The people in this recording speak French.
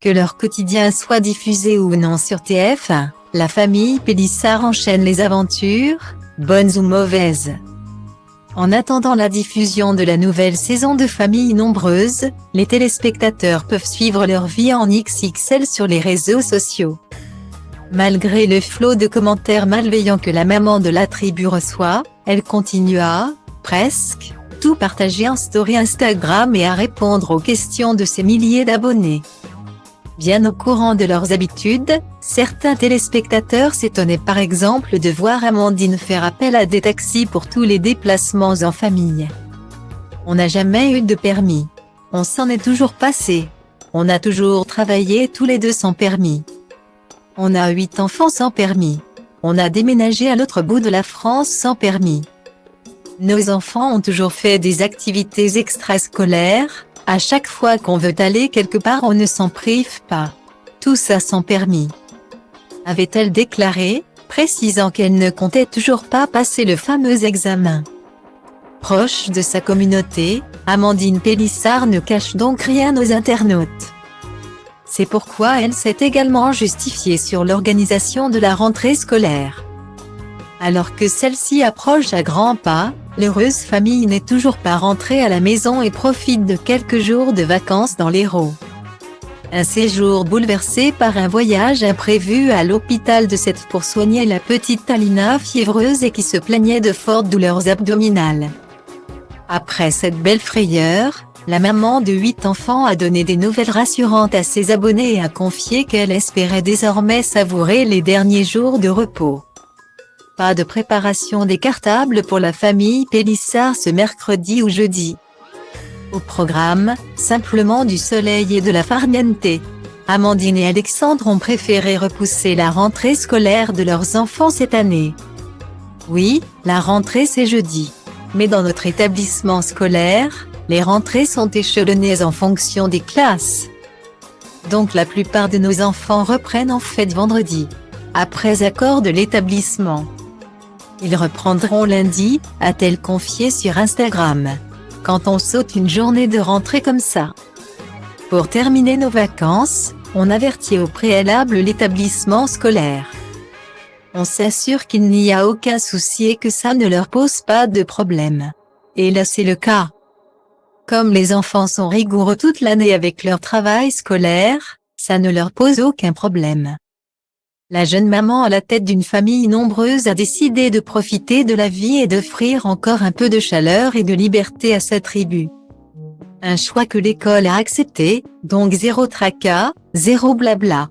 Que leur quotidien soit diffusé ou non sur TF1, la famille Pélissard enchaîne les aventures, bonnes ou mauvaises. En attendant la diffusion de la nouvelle saison de Familles nombreuses, les téléspectateurs peuvent suivre leur vie en XXL sur les réseaux sociaux. Malgré le flot de commentaires malveillants que la maman de la tribu reçoit, elle continue à, presque, tout partager en story Instagram et à répondre aux questions de ses milliers d'abonnés. Bien au courant de leurs habitudes, certains téléspectateurs s'étonnaient par exemple de voir Amandine faire appel à des taxis pour tous les déplacements en famille. On n'a jamais eu de permis. On s'en est toujours passé. On a toujours travaillé tous les deux sans permis. On a 8 enfants sans permis. On a déménagé à l'autre bout de la France sans permis. Nos enfants ont toujours fait des activités extrascolaires. À chaque fois qu'on veut aller quelque part, on ne s'en prive pas. Tout ça sans permis. Avait-elle déclaré, précisant qu'elle ne comptait toujours pas passer le fameux examen. Proche de sa communauté, Amandine Pélissard ne cache donc rien aux internautes. C'est pourquoi elle s'est également justifiée sur l'organisation de la rentrée scolaire. Alors que celle-ci approche à grands pas, l'heureuse famille n'est toujours pas rentrée à la maison et profite de quelques jours de vacances dans l'Hérault. Un séjour bouleversé par un voyage imprévu à l'hôpital de Sète pour soigner la petite Alina fiévreuse et qui se plaignait de fortes douleurs abdominales. Après cette belle frayeur, la maman de 8 enfants a donné des nouvelles rassurantes à ses abonnés et a confié qu'elle espérait désormais savourer les derniers jours de repos. Pas de préparation décartable pour la famille Pélissard ce mercredi ou jeudi. Au programme, simplement du soleil et de la farniente. Amandine et Alexandre ont préféré repousser la rentrée scolaire de leurs enfants cette année. Oui, la rentrée c'est jeudi. Mais dans notre établissement scolaire, les rentrées sont échelonnées en fonction des classes. Donc la plupart de nos enfants reprennent en fait vendredi, après accord de l'établissement. Ils reprendront lundi, a-t-elle confié sur Instagram. Quand on saute une journée de rentrée comme ça. Pour terminer nos vacances, on avertit au préalable l'établissement scolaire. On s'assure qu'il n'y a aucun souci et que ça ne leur pose pas de problème. Et là c'est le cas. Comme les enfants sont rigoureux toute l'année avec leur travail scolaire, ça ne leur pose aucun problème. La jeune maman à la tête d'une famille nombreuse a décidé de profiter de la vie et d'offrir encore un peu de chaleur et de liberté à sa tribu. Un choix que l'école a accepté, donc zéro tracas, zéro blabla.